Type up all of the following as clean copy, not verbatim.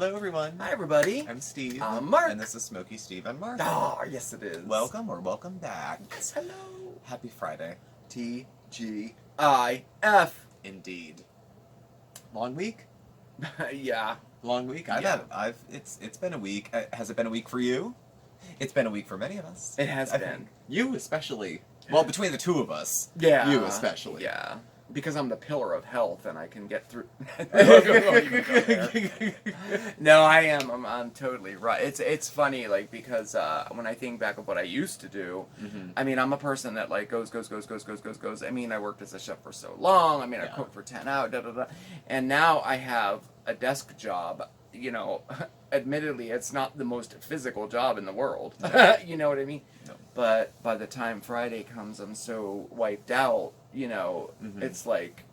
Hello, everyone. Hi, everybody. I'm Steve. I'm Mark. And this is SmokeySteveAndMarc. Oh, yes, it is. Welcome or welcome back. Yes, hello. Happy Friday. TGIF. Indeed. Long week? Yeah. Long week? It's been a week. Has it been a week for you? It's been a week for many of us. It has I been. think. You especially. Well, between the two of us. Yeah. You especially. Yeah. Because I'm the pillar of health and I can get through. No, I am. I'm totally right. It's funny, like, because when I think back of what I used to do, I mean, I'm a person that, like, goes. I mean, I worked as a chef for so long. I mean, I cooked for 10 hours, and now I have a desk job. You know, admittedly, it's not the most physical job in the world. You know what I mean? No. But by the time Friday comes, I'm so wiped out. You know, it's like,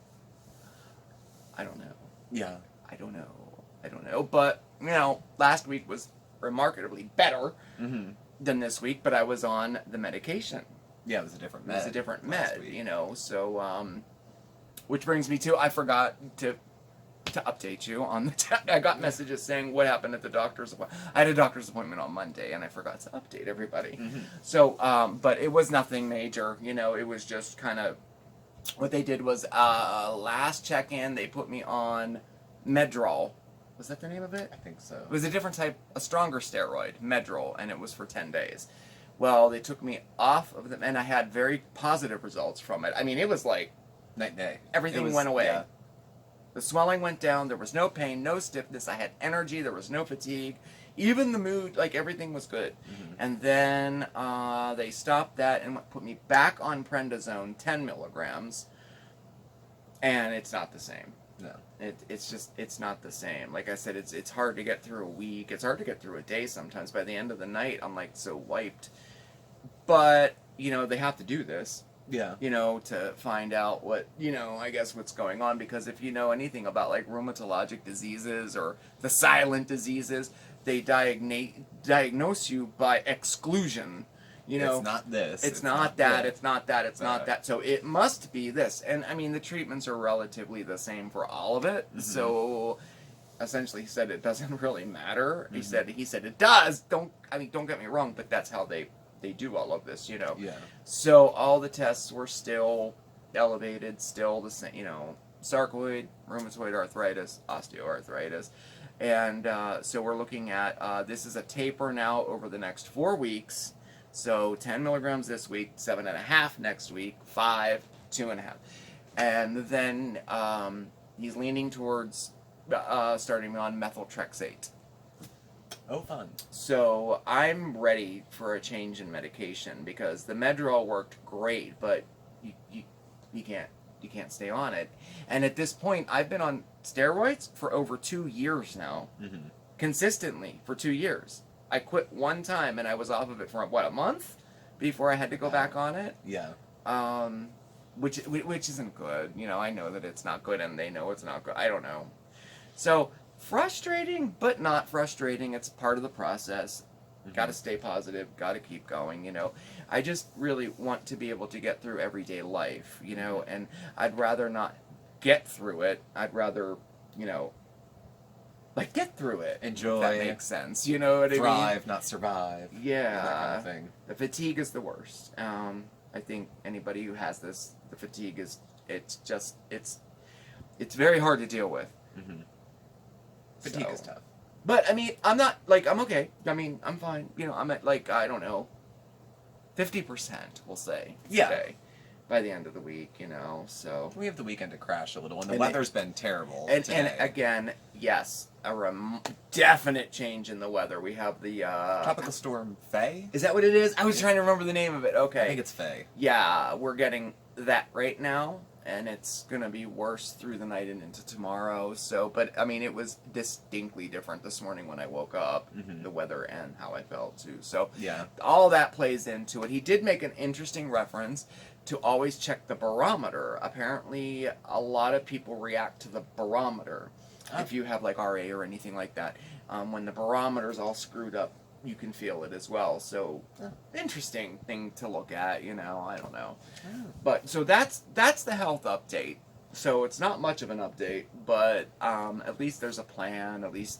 I don't know. Yeah. I don't know. But, you know, last week was remarkably better than this week, but I was on the medication. Yeah, it was a different med. It was a different med, you know, so, which brings me to, I forgot to update you on I got messages saying what happened at the doctor's appointment. I had a doctor's appointment on Monday, and I forgot to update everybody. So, but it was nothing major, you know, it was just kind of, what they did was, last check-in, they put me on Medrol. Was that the name of it? I think so. It was a different type, a stronger steroid, Medrol, and it was for 10 days. Well, they took me off of them, and I had very positive results from it. I mean, it was like, Night and day. everything went away. Yeah. The swelling went down, there was no pain, no stiffness, I had energy, there was no fatigue, even the mood, like everything was good. And then they stopped that and put me back on prednisone, 10 milligrams, and it's not the same. No. It's not the same. Like I said, it's hard to get through a week, it's hard to get through a day sometimes. By the end of the night, I'm like so wiped. But, you know, they have to do this. Yeah. You know, to find out what, you know, I guess what's going on. Because if you know anything about, like, rheumatologic diseases or the silent diseases, they diagnose you by exclusion. You know, It's not this. It's not that. that. It's not that. It's not that. So it must be this. And, I mean, the treatments are relatively the same for all of it. So essentially he said it doesn't really matter. He said it does. Don't get me wrong, but that's how they do all of this, you know. Yeah. So all the tests were still elevated, still the same, you know, sarcoid, rheumatoid arthritis, osteoarthritis. And so we're looking at, this is a taper now over the next 4 weeks. So 10 milligrams this week, 7.5 next week, 5, 2.5. And then he's leaning towards starting me on methotrexate. Oh, fun. So I'm ready for a change in medication because the Medrol worked great, but you can't stay on it. And at this point, I've been on steroids for over 2 years now, consistently for 2 years. I quit one time and I was off of it for what, a month before I had to go back on it. Yeah. Which isn't good. You know, I know that it's not good, and they know it's not good. I don't know. So frustrating, but not frustrating. It's part of the process. Got to stay positive. Got to keep going. You know, I just really want to be able to get through everyday life. You know, and I'd rather not get through it. I'd rather, you know, like get through it. Enjoy. If that makes sense. You know what I mean? Thrive, not survive. Yeah. That kind of thing. The fatigue is the worst. I think anybody who has this, the fatigue is, it's very hard to deal with. Fatigue is tough. But, I mean, I'm not, like, I'm okay. I mean, I'm fine. You know, I'm at, like, I don't know, 50%, we'll say, today, by the end of the week, you know, so. We have the weekend to crash a little, and the weather's been terrible and today. again, yes, a definite change in the weather. We have the, Tropical Storm Faye? Is that what it is? I was trying to remember the name of it. Okay. I think it's Faye. Yeah, we're getting that right now, and it's going to be worse through the night and into tomorrow. So, but, I mean, it was distinctly different this morning when I woke up, the weather and how I felt, too. So, Yeah. all that plays into it. He did make an interesting reference to always check the barometer. Apparently, a lot of people react to the barometer. If you have, like, RA or anything like that. When the barometer's all screwed up, you can feel it as well. So, interesting thing to look at, you know, I don't know. But, so that's the health update. So it's not much of an update, but at least there's a plan. At least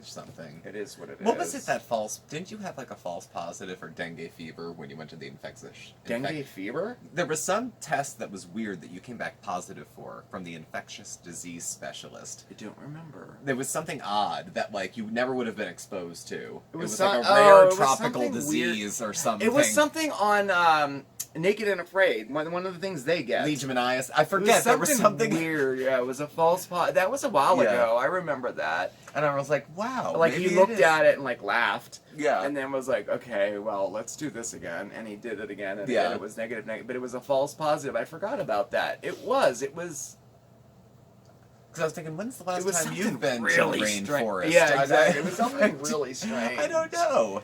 something. It is what it is. What was it that false? Didn't you have like a false positive for dengue fever when you went to the infectious? Dengue fever? There was some test that was weird that you came back positive for from the infectious disease specialist. I don't remember. There was something odd that like you never would have been exposed to. It was some- like a rare it was tropical something disease or something. It was something on Naked and Afraid. One of the things they get. Leishmaniasis. I forget. There was something weird. Yeah, it was a false positive. That was a while ago. I remember that. And I was like, wow. Like he looked at it and like laughed. Yeah. And then was like, okay, well, let's do this again. And he did it again. And Yeah. it was negative, but it was a false positive. I forgot about that. It was. Because I was thinking, when's the last time something you've been really to the rainforest? Yeah, exactly. It was something really strange. I don't know.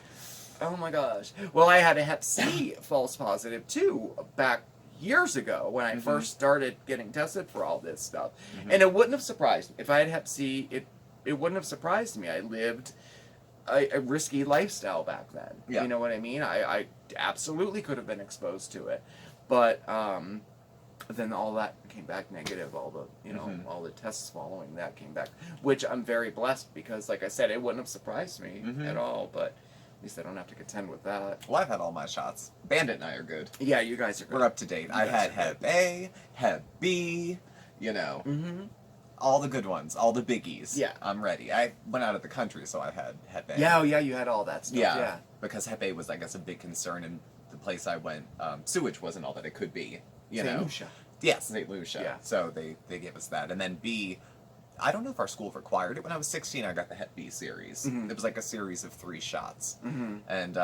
Oh my gosh. Well, I had a Hep C false positive too back years ago when I first started getting tested for all this stuff. And it wouldn't have surprised me. If I had Hep C, it wouldn't have surprised me. I lived a risky lifestyle back then. Yeah. You know what I mean? I absolutely could have been exposed to it. But then all that came back negative. All the all the tests following that came back, which I'm very blessed because, like I said, it wouldn't have surprised me at all. But at least I don't have to contend with that. Well, I've had all my shots. Bandit and I are good. Yeah, you guys are good. We're up to date. I had Hep A, Hep B, all the good ones, all the biggies. Yeah. I'm ready. I went out of the country, so I had Hep A. Yeah, you had all that stuff. Yeah. Because Hep A was, I guess, a big concern in the place I went. Sewage wasn't all that it could be. St. Lucia. Yes, St. Lucia. Yeah. So they gave us that. And then B, I don't know if our school required it. When I was 16, I got the Hep B series. It was like a series of 3 shots. And,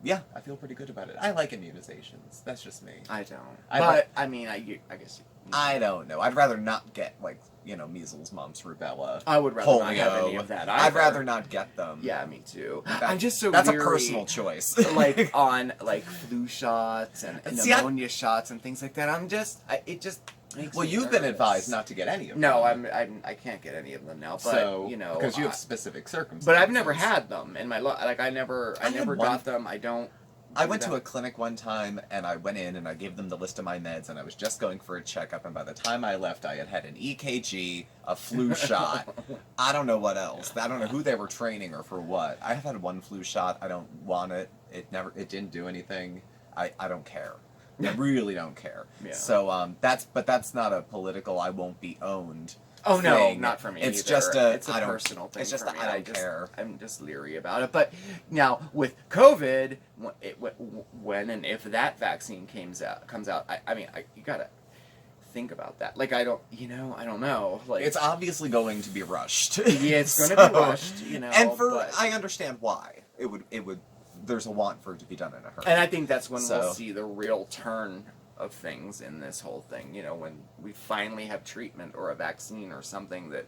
yeah, I feel pretty good about it. I like immunizations. That's just me. I don't. I guess... I don't know. I'd rather not get, like, measles, mumps, rubella, I would rather polio. not have any of that either. I'd rather not get them. Yeah, me too. I'm just so That's weary, a personal choice. like, on, like, flu shots and pneumonia shots and things like that. It just makes Well, me you've been nervous. advised not to get any of them. No, I can't get any of them now. But, so, you because you have specific circumstances. But I've never had them in my life. Like, I never one- got them. I went to a clinic one time, and I went in, and I gave them the list of my meds, and I was just going for a checkup, and by the time I left, I had had an EKG, a flu shot, I don't know what else. I don't know who they were training or for what. I have had one flu shot. I don't want it. It didn't do anything. I don't care. I really don't care. Yeah. So, that's not a political I won't be owned Oh no, thing. not for me. It's either. just it's a I don't- personal thing. It's just for that me. I don't care. I'm just leery about it. But now with COVID, when and if that vaccine comes out, you gotta think about that. Like I don't know. Like It's obviously going to be rushed. yeah, it's going to be rushed. And but, I understand why it would. There's a want for it to be done in a hurry. and I think that's when So- we'll see the real turn of things in this whole thing. When we finally have treatment or a vaccine or something that.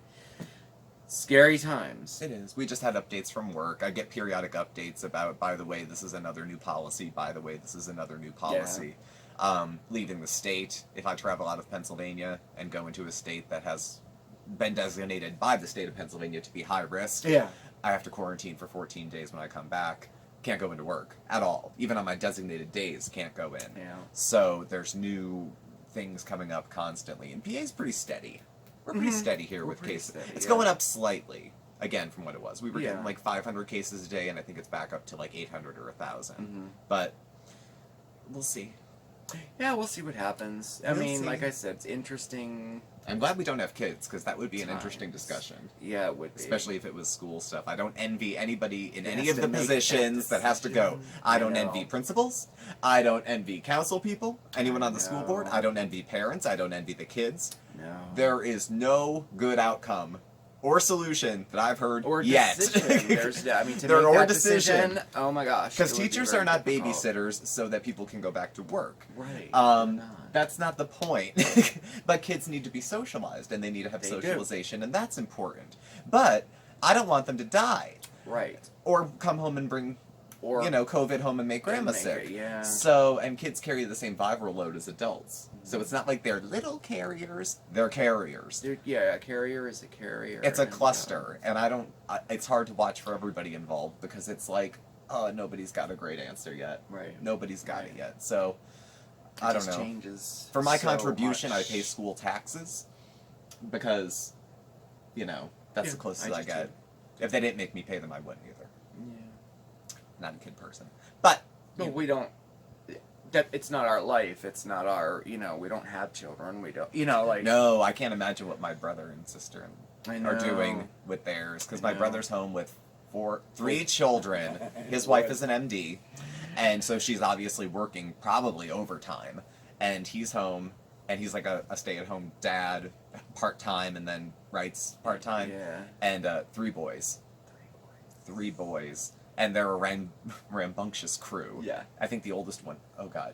Scary times. It is. We just had updates from work. I get periodic updates about, by the way, this is another new policy. By the way, this is another new policy. Leaving the state, if I travel out of Pennsylvania and go into a state that has been designated by the state of Pennsylvania to be high risk, Yeah. I have to quarantine for 14 days when I come back. Can't go into work at all. Even on my designated days, can't go in. Yeah. So there's new things coming up constantly. And PA's pretty steady. We're pretty steady here with cases. steady, It's yeah. going up slightly, again, from what it was. We were Yeah. getting like 500 cases a day, and I think it's back up to like 800 or 1,000. But we'll see. Yeah, we'll see what happens. I We'll mean, see. like I said, it's interesting. I'm glad we don't have kids, because that would be an interesting Times. discussion. Yeah, it would be. Especially if it was school stuff. I don't envy anybody in That any has of to the make that positions that has to go. decision. I I don't know. envy principals. I don't envy council people. Anyone on the school board. know. I don't envy parents. I don't envy the kids. No. There is no good outcome or solution that I've heard Or yet. decision. There's, to There make or that decision. oh my gosh. Because it would be teachers very are not difficult. babysitters so that people can go back to work. Right. That's not the point. But kids need to be socialized, and they need to have They do. socialization, and that's important. But I don't want them to die. Right. Or come home and bring, Or COVID home and make grandma make sick. it, yeah. So, and kids carry the same viral load as adults. So it's not like they're little carriers, they're carriers. a carrier is a carrier. It's a and, cluster, and it's hard to watch for everybody involved, because it's like, oh, nobody's got a great answer yet. Right. Nobody's got Right. it yet. So, It I don't just know. changes For my so contribution, much. I pay school taxes, because, That's the closest I just get. If they didn't make me pay them, I wouldn't either. Yeah. Not a kid person. But No, we don't. That it's not our life. It's not our. You know, we don't have children. We don't. You know, like. no, I can't imagine what my brother and sister I are know. doing with theirs. Because my know. brother's home with three children. His wife is an MD, and so she's obviously working probably overtime. And he's home, and he's like a stay-at-home dad, part-time, and then writes part-time. Yeah. And 3 boys. 3 boys. And they're a rambunctious crew. Yeah. I think the oldest one,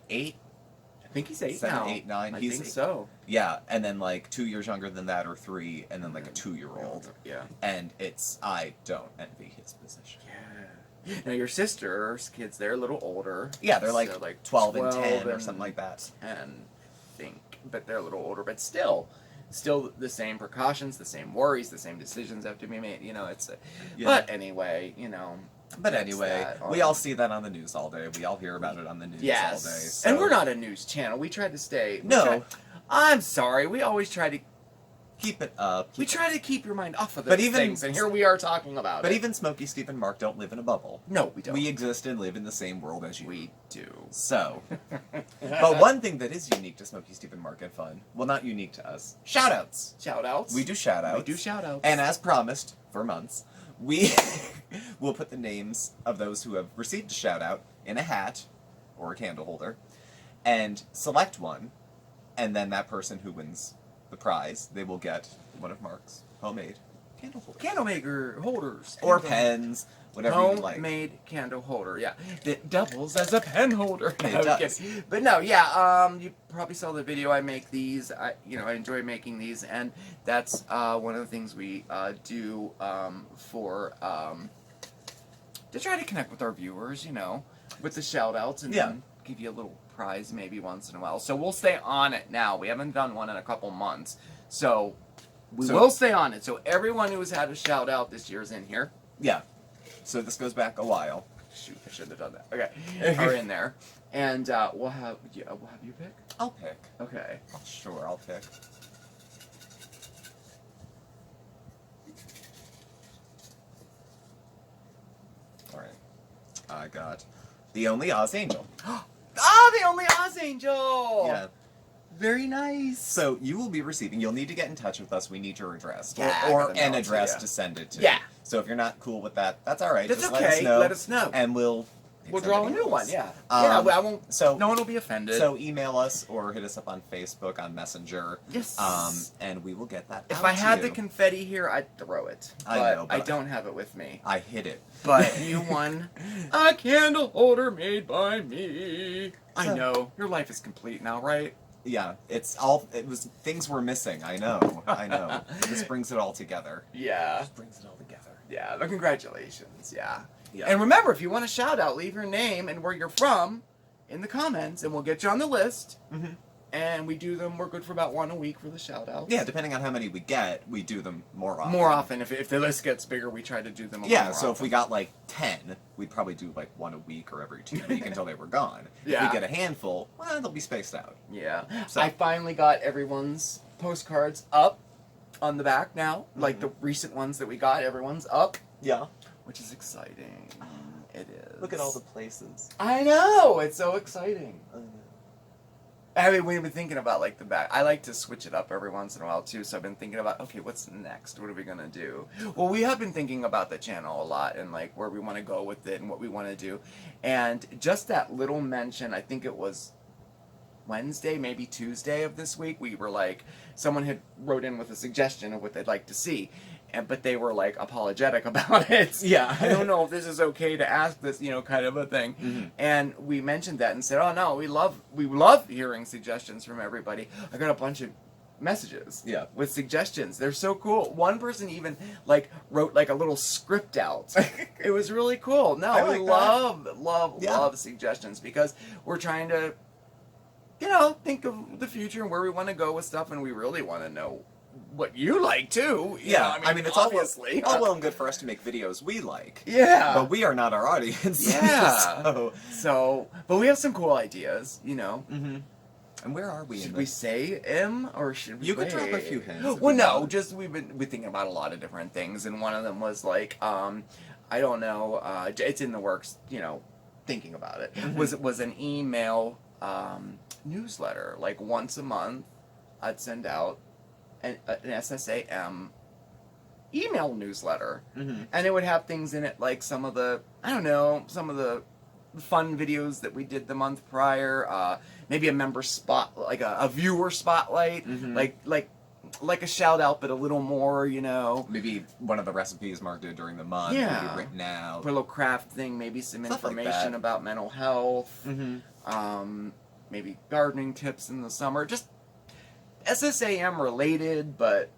8? I think he's 8 7, now. 8, 9. I He's think so. Yeah, and then like 2 years younger than that, or 3, and then like a 2-year-old. Yeah. And I don't envy his position. Yeah. Now your sister's kids, they're a little older. Yeah, they're like, So, 12 and 10 or something like that. 10, I think, but they're a little older. But still the same precautions, the same worries, the same decisions have to be made. You know, it's. Yeah. But anyway, you know. But that's anyway, that. we all see that on the news all day. We all hear about it on the news all day. So. And we're not a news channel. We tried to stay. No. I'm sorry. We always try to. Keep it up. We try to keep your mind off of But those even- things, and here we are talking about But it. even Smokey, Steve, and Mark don't live in a bubble. No, we don't. We exist and live in the same world as you. We do. So, but one thing that is unique to Smokey, Steve, and Mark and Fun, well, not unique to us, shoutouts. Shout-outs. We do shoutouts. We do shout-outs. And as promised, for months, we will put the names of those who have received a shoutout in a hat or a candle holder, and select one, and then that person who wins the prize, they will get one of Mark's homemade candle holders. Candle maker holders. Or Candle- pens, whatever you like. Homemade candle holder, yeah. That doubles as a pen holder. It I'm does. kidding. But no, yeah, you probably saw the video. I make these. I enjoy making these, and that's one of the things we do for to try to connect with our viewers, you know, with the shout outs and then give you a little prize maybe once in a while. So we'll stay on it now. We haven't done one in a couple months. So we will stay on it. So everyone who has had a shout out this year is in here. Yeah. So this goes back a while. Shoot, I shouldn't have done that. Okay. Are in there. And we'll have you pick? I'll pick. Okay. Sure, I'll pick. Alright. I got The Only Oz Angel. The Only Oz Angel! Yeah. Very nice. So you will be receiving, you'll need to get in touch with us. We need your address. Yeah, I or gotta an know, address yeah. to send it to. Yeah. So if you're not cool with that, that's alright. That's Just okay. let us know. And we'll pick draw a somebody new one, else. yeah. I won't. So no one will be offended. So email us or hit us up on Facebook, on Messenger. Yes. And we will get that if out I had to the you. confetti here, I'd throw it. I But know, I but- don't have it with me. I hit it. But you won a candle holder made by me. I So- know. Your life is complete now, right? Yeah, things were missing. I know. This brings it all together. Yeah. This brings it all together. Yeah, but congratulations. Yeah. Yeah. And remember, if you want a shout out, leave your name and where you're from in the comments, and we'll get you on the list. Mhm. And we do them. We're good for about one a week for the shout outs. Yeah, depending on how many we get, we do them more often. More often. If the list gets bigger, we try to do them a Yeah, lot more so if often. we got like 10, we'd probably do like one a week or every 2 weeks until they were gone. Yeah. If we get a handful, well, they'll be spaced out. Yeah. So- I finally got everyone's postcards up on the back now. Like the recent ones that we got, everyone's up, Yeah. which is exciting. It is. Look at all the places. I know! It's so exciting. I mean, we've been thinking about like the back. I like to switch it up every once in a while too. So I've been thinking about, okay, what's next? What are we gonna do? Well, we have been thinking about the channel a lot and like where we want to go with it and what we want to do. And just that little mention, I think it was Wednesday, maybe Tuesday of this week. We were like, someone had wrote in with a suggestion of what they'd like to see. But they were like apologetic about it. Yeah. I don't know if this is okay to ask this, kind of a thing. Mhm. And we mentioned that and said, "Oh no, we love hearing suggestions from everybody." I got a bunch of messages Yeah. with suggestions. They're so cool. One person even like wrote like a little script out. It was really cool. No, I we like love Yeah. love suggestions because we're trying to think of the future and where we want to go with stuff, and we really want to know what you like too. You know, I mean, it's all obviously all well and good for us to make videos we like. Yeah. But we are not our audience. Yeah. So, So, but we have some cool ideas, mhm. And where are we in Should the... we say M or should we You could drop a wait? few hints if Well, you no, want. just we're thinking about a lot of different things, and one of them was like, I don't know, it's in the works, you know, thinking about it. Was an email newsletter, like once a month, I'd send out an SSAM email newsletter, and it would have things in it like some of the fun videos that we did the month prior, maybe a member spot, like a viewer spotlight, like a shout out, but a little more, you know. Maybe one of the recipes Mark did during the month, Yeah. maybe written out. Put a little craft thing, maybe some Stuff like information that. about mental health, maybe gardening tips in the summer, just SSAM related, but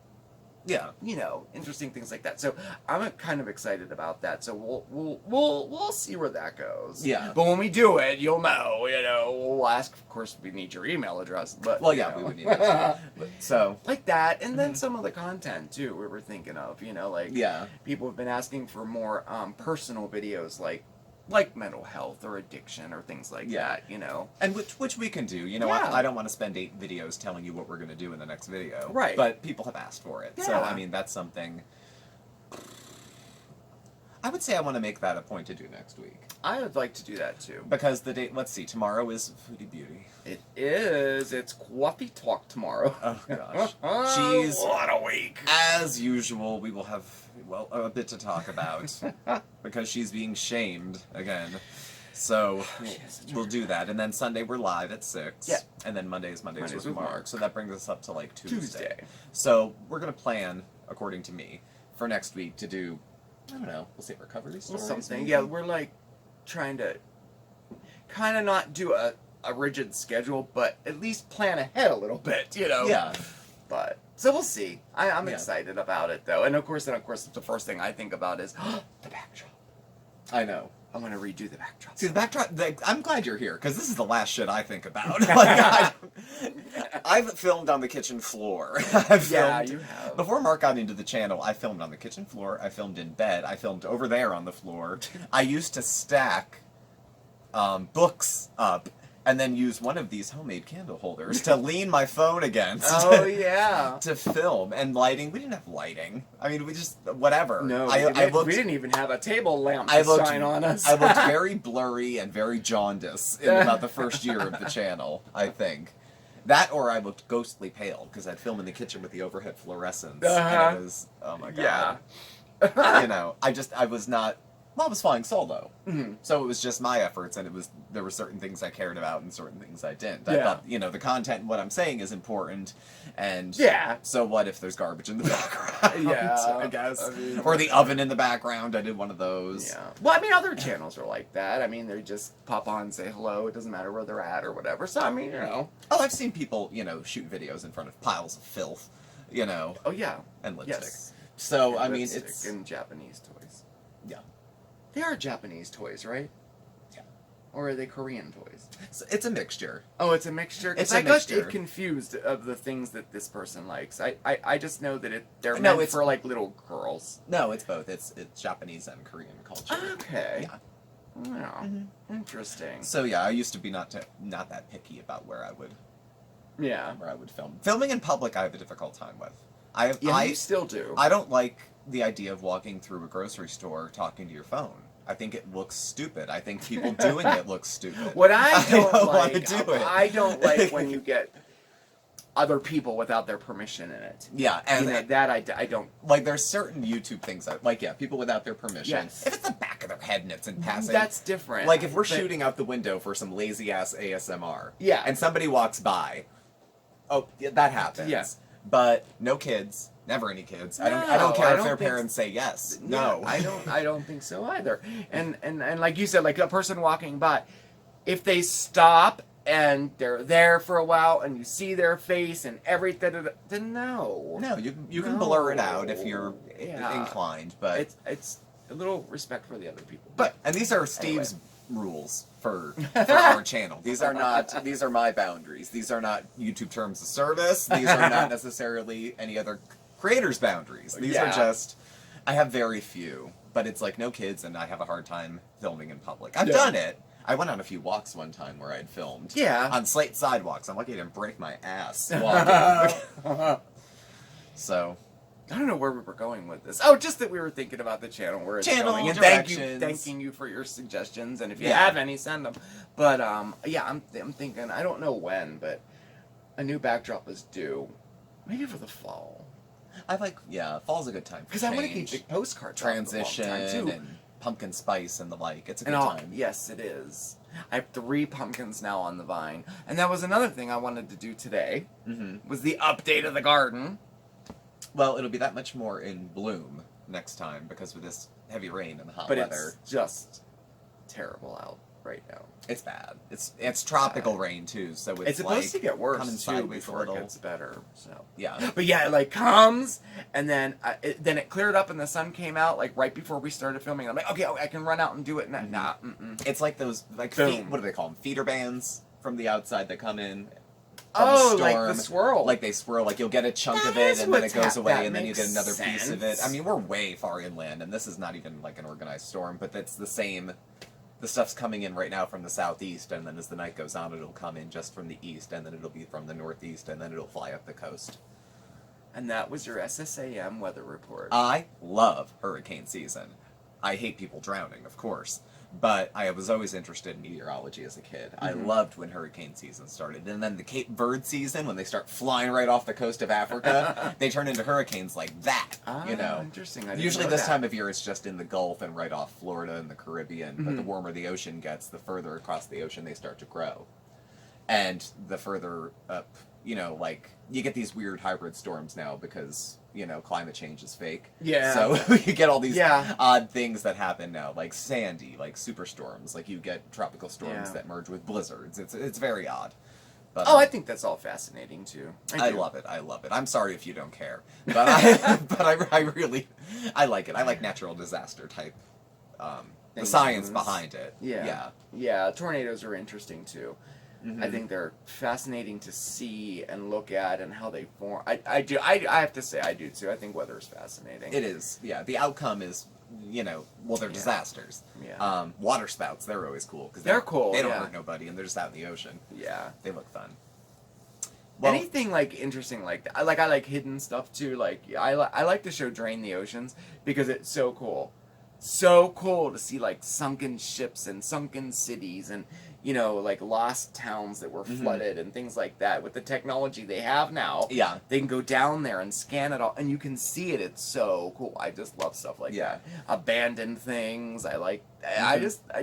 Yeah. you know, interesting things like that. So I'm kind of excited about that. So we'll see where that goes. Yeah. But when we do it, you'll know. You know, we'll ask. Of course, we need your email address. But Well, you yeah, know. we would need that. So, Like that, and then some of the content too. We were thinking of. You know, like yeah. people have been asking for more personal videos, like mental health or addiction or things like that. You know. And which we can do. You know, Yeah. I don't want to spend 8 videos telling you what we're going to do in the next video. Right. But people have asked for it. So, Yeah. I mean, that's something... I would say I want to make that a point to do next week. I would like to do that too. Because the date... Let's see. Tomorrow is Foodie Beauty. It is. It's Coffee Talk tomorrow. Oh, gosh. Jeez. What a week. As usual, we will have, well, a bit to talk about. Because she's being shamed again. So, Yes, we'll do that. And then Sunday we're live at 6. Yeah. And then Mondays Mondays with with Mark. Mark. So that brings us up to like Tuesday. So we're going to plan, according to me, for next week to do, I don't know, we'll say recovery stories? Something. maybe? Yeah, we're like trying to kind of not do a rigid schedule, but at least plan ahead a little bit, you know? Yeah. But, so we'll see. I'm Yeah. excited about it though. And of course, the first thing I think about is the backdrop. I know. I'm going to redo the backdrop. See, the backdrop, I'm glad you're here, because this is the last shit I think about. Like, I've filmed on the kitchen floor. I've Yeah, filmed, you have. Before Mark got into the channel, I filmed on the kitchen floor, I filmed in bed, I filmed over there on the floor. I used to stack books up and then use one of these homemade candle holders to lean my phone against. Oh, yeah. To film. And lighting, we didn't have lighting. I mean, we just, whatever. No, I looked, we didn't even have a table lamp I to looked, shine on us. I looked very blurry and very jaundiced in about the first year of the channel, I think. That or I looked ghostly pale, because I'd film in the kitchen with the overhead fluorescence. And it was, oh my god. Yeah. You know, I was not, well, I was flying solo. Mhm. So it was just my efforts, and there were certain things I cared about and certain things I didn't. I Yeah. thought, you know, the content and what I'm saying is important, and Yeah. so what if there's garbage in the background? Yeah, I guess. I mean, or the oven in the background, I did one of those. Yeah. Well, I mean, other channels are like that. I mean, they just pop on and say hello. It doesn't matter where they're at or whatever. So, I mean, you know. Oh, I've seen people, you know, shoot videos in front of piles of filth, you know, Oh, yeah. and lipstick. Yes. So, And I mean, lipstick it's... and Japanese toys. Yeah. They are Japanese toys, right? Yeah. Or are they Korean toys? It's a mixture. Oh, it's a mixture? 'Cause It's a I got mixture. it confused of the things that this person likes. I just know that they're No, meant it's- for, like, little girls. No, it's both. It's Japanese and Korean culture. Okay. Yeah. Yeah. Interesting. So yeah, I used to be not that picky about where I would Yeah. film. Filming in public, I have a difficult time with. Yeah, you still do. I don't like the idea of walking through a grocery store talking to your phone. I think it looks stupid. I think people doing it looks stupid. What I don't don't like, wanna do it. I don't like when you get other people without their permission in it. Yeah, and You know, that I don't. like there's certain YouTube things that, like, yeah, people without their permission. Yes. If it's the back of their head and it's in passing. That's different. like if we're But- shooting out the window for some lazy ass ASMR. Yeah. And somebody walks by. Oh, yeah, that happens. Yeah. But no kids. Never any kids. I No, don't care I if don't their think parents say yes. Yeah, No. I don't think so either. And like you said, like a person walking by, if they stop and they're there for a while and you see their face and everything, then no. No, you can blur it out if No. you're Yeah. inclined, but It's a little respect for the other people. and these are Steve's rules for our channel. These are my boundaries. These are not YouTube terms of service. These are not necessarily any other creator's boundaries. These are Yeah. just, I have very few, but it's like no kids and I have a hard time filming in public. I've Yeah. done it. I went on a few walks one time where I had filmed. Yeah. On slate sidewalks. I'm lucky I didn't break my ass walking. So. I don't know where we were going with this. Oh, just that we were thinking about the channel where it's going. And thanking you for your suggestions. And if you have any, send them. But yeah, I'm thinking. I don't know when, but a new backdrop is due. Maybe for the fall. Fall's a good time. Because I want to keep big postcards. Transition and pumpkin spice and the like. It's a good time. Yes, it is. I have 3 pumpkins now on the vine, and that was another thing I wanted to do today. Was the update of the garden. Well, it'll be that much more in bloom next time because with this heavy rain and the hot weather. But it's just terrible out right now. It's bad. It's tropical rain too, so it's supposed to get worse too before it gets better. So yeah, but yeah, it like comes and then it cleared up and the sun came out like right before we started filming. I'm like, okay, I can run out and do it. Nah, it's like those what do they call them? Feeder bands from the outside that come in. Oh, like the swirl. Like they swirl. Like you'll get a chunk of it and then it goes away and then you get another piece of it. I mean, we're way far inland and this is not even like an organized storm, but it's the same. The stuff's coming in right now from the southeast and then as the night goes on it'll come in just from the east and then it'll be from the northeast and then it'll fly up the coast. And that was your SSAM weather report. I love hurricane season. I hate people drowning, of course. But I was always interested in meteorology as a kid. I loved when hurricane season started. And then the Cape Verde season, when they start flying right off the coast of Africa, they turn into hurricanes like that, you know. Interesting. Usually this time of year it's just in the Gulf and right off Florida and the Caribbean. But the warmer the ocean gets, the further across the ocean they start to grow. And the further up, you know, like, you get these weird hybrid storms now because, you know, climate change is fake. Yeah. So you get all these odd things that happen now, like Sandy, like superstorms. Like you get tropical storms that merge with blizzards. It's very odd. But, I think that's all fascinating too. I love it. I love it. I'm sorry if you don't care, but I really like it. I like natural disaster type. The science behind it. Yeah. Tornadoes are interesting too. I think they're fascinating to see and look at and how they form. I have to say I do too. I think weather is fascinating. It is, yeah. The outcome is, you know, well, they're disasters. Yeah. Water spouts, they're always cool. Cause they're cool, They don't hurt nobody and they're just out in the ocean. Yeah. They look fun. Well, anything like interesting like that. I like hidden stuff too. Like I like the show Drain the Oceans because it's so cool. So cool to see like sunken ships and sunken cities and, you know, like lost towns that were flooded and things like that. With the technology they have now, they can go down there and scan it all and you can see it. It's so cool. I just love stuff like that. Abandoned things. I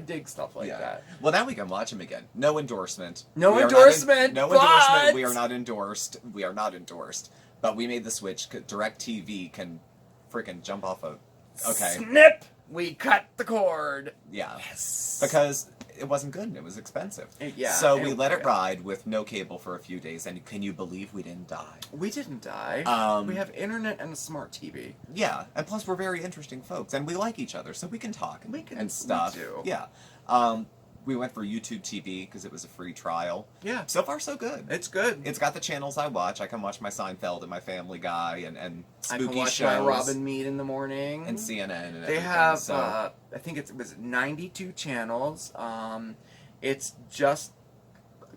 dig stuff like that. Well, now we can watch them again. No endorsement. No endorsement. We are not endorsed. We are not endorsed. But we made the switch. DirecTV can freaking jump off a... Okay. Snip! We cut the cord. Yeah. Yes. Because it wasn't good and it was expensive. Yeah. So we let it ride with no cable for a few days, and can you believe we didn't die? We didn't die. We have internet and a smart TV. Yeah, and plus we're very interesting folks, and we like each other, so we can talk and stuff. We do. Yeah. We went for YouTube TV because it was a free trial. Yeah. So far, so good. It's good. It's got the channels I watch. I can watch my Seinfeld and my Family Guy and spooky I can watch shows. my Robin Mead in the morning. And CNN and everything. They have, I think it was 92 channels. It's just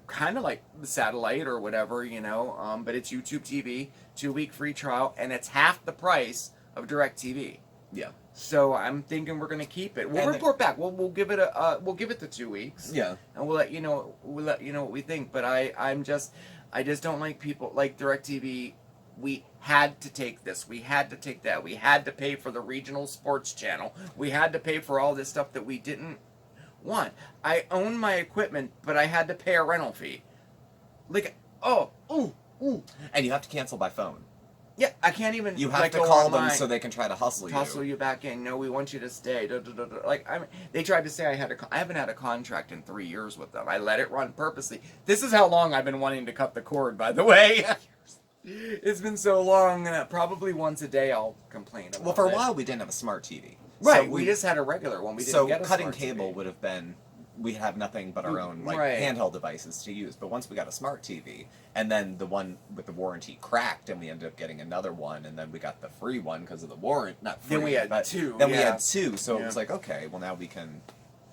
kind of like the satellite or whatever, you know, but it's YouTube TV, 2-week free trial, and it's half the price of DirecTV. Yeah. So I'm thinking we're gonna keep it. We'll report back. We'll give it the 2 weeks. Yeah. And we'll let you know what we think. But I just don't like people like DirecTV. We had to take this. We had to take that. We had to pay for the regional sports channel. We had to pay for all this stuff that we didn't want. I own my equipment, but I had to pay a rental fee. Like, and you have to cancel by phone. Yeah, I can't even. You have to call them so they can try to hustle you back in. No, we want you to stay. Like they tried to say I haven't had a contract in 3 years with them. I let it run purposely. This is how long I've been wanting to cut the cord. By the way, it's been so long. Probably once a day I'll complain about it. Well, for a while we didn't have a smart TV. Right, so we just had a regular one. We didn't get a cutting smart cable TV. Would have been. We have nothing but our own handheld devices to use. But once we got a smart TV, and then the one with the warranty cracked, and we ended up getting another one, and then we got the free one because of the warrant. Not free. Then we had two. Then we had two, so it was like, okay, well now we can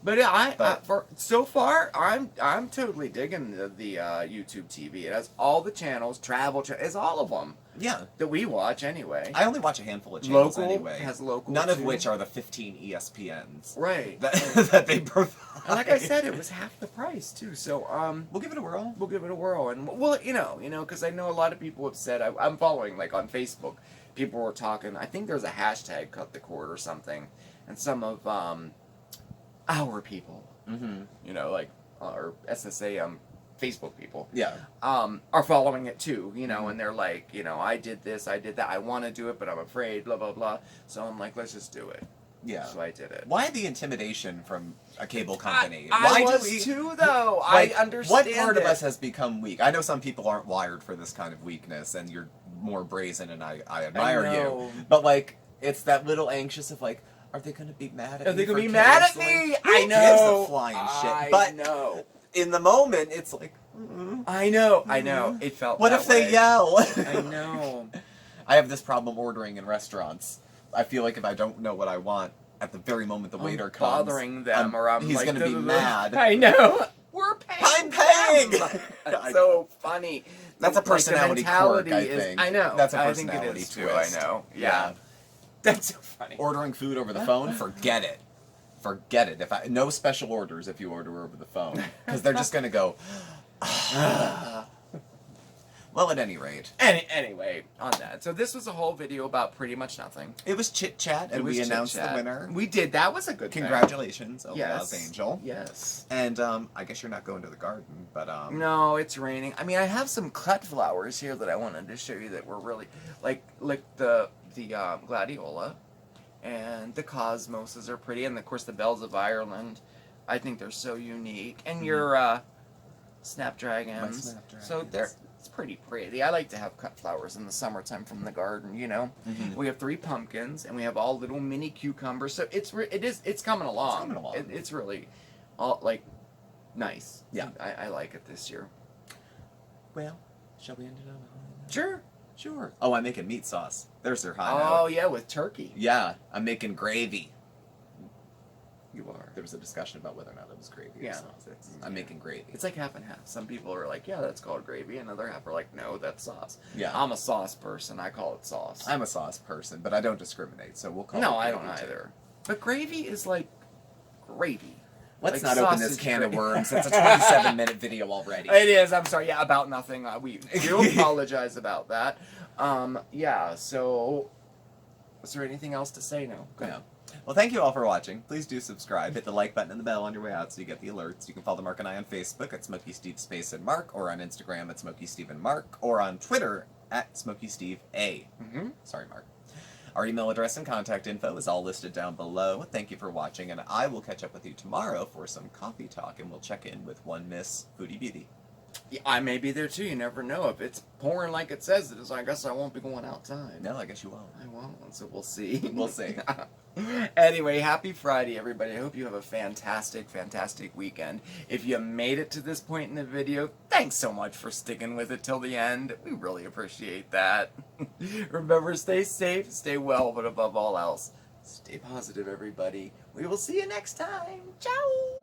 But yeah, But- for so far, I'm totally digging the YouTube TV. It has all the channels, travel channels, it's all of them Yeah. that we watch anyway. I only watch a handful of channels Local anyway. has local None of too. which are the 15 ESPNs Right. that they provide. And like I said, it was half the price too. So We'll give it a whirl. we'll give it a whirl, and well, you know, because I know a lot of people have said I'm following like on Facebook. People were talking. I think there's a hashtag cut the cord or something, and some of our people, Mm-hmm. like or SSA Facebook people, Yeah. are following it too. And they're like, I did this, I did that, I want to do it, but I'm afraid, blah blah blah. So I'm like, let's just do it. Yeah. So I did it. Why the intimidation from a cable company? I Why was do we, too, though. like, I understand. What part it. of us has become weak? I know some people aren't wired for this kind of weakness, and you're more brazen, and I admire you. know. But like, it's that little anxious of like, are they going to be mad at me? Are they for gonna be mad at canceling? me? Who I gives know. a flying shit? I But know. in the moment, it's like, I know. It felt. what that if they way. yell? I know. I have this problem ordering in restaurants. I feel like if I don't know what I want at the very moment the waiter I'm comes, bothering them, or I'm he's like, gonna be mad. I know. We're paying. I'm paying! them. That's so funny. That's a Like, the personality mentality quirk, I is- think. I know. That's a I think personality it is too. twist. I know. Yeah. That's so funny. Ordering food over the phone, forget it. Forget it. No special orders if you order over the phone, because they're just gonna go. Well, at any rate, Anyway, on that. So this was a whole video about pretty much nothing. it was chit chat, and It was we announced the chit-chat. winner. We did. That was a good thing. Congratulations, Yes. Yes. Angel. Yes. And I guess you're not going to the garden, but No, it's raining. I mean, I have some cut flowers here that I wanted to show you that were really like the gladiola and the cosmoses are pretty, and of course the bells of Ireland. I think they're so unique, and your snapdragons. My snapdragons. So it's pretty pretty. I like to have cut flowers in the summertime from the garden. Mhm. We have 3 pumpkins, and we have all little mini cucumbers. So it's coming along. coming along. It's really all like nice. Yeah. I like it this year. Well, shall we end it on a high note? Sure. Sure. Oh, I'm making meat sauce. There's their high Oh note. yeah, with turkey. Yeah, I'm making gravy. You are. There was a discussion about whether or not it was gravy Yeah. or sauce. I'm making gravy. It's like half and half. Some people are like, yeah, that's called gravy. Another half are like, no, that's sauce. Yeah. I'm a sauce person. I call it sauce. I'm a sauce person, but I don't discriminate, so we'll call it No, I gravy don't too. either. But gravy is like gravy. Let's Like not open this sausage can of gravy. worms. It's a 27-minute video already. It is. I'm sorry. Yeah, about nothing. We do apologize about that. Yeah. So, is there anything else to say now? Go ahead. Yeah. Well, thank you all for watching. Please do subscribe. Hit the like button and the bell on your way out so you get the alerts. You can follow Mark and I on Facebook at SmokeySteveAndMarc, or on Instagram at SmokeySteveAndMarc, or on Twitter at SmokeySteveA. Mm-hmm. Sorry, Mark. Our email address and contact info is all listed down below. Thank you for watching, and I will catch up with you tomorrow for some coffee talk, and we'll check in with one Miss Foodie Beauty. Yeah, I may be there too. You never know. If it's pouring like it says it is, I guess I won't be going outside. No, I guess you won't. I won't. So we'll see. We'll see. Anyway, happy Friday, everybody. I hope you have a fantastic, fantastic weekend. If you made it to this point in the video, thanks so much for sticking with it till the end. We really appreciate that. Remember, stay safe, stay well, but above all else, stay positive, everybody. We will see you next time. Ciao!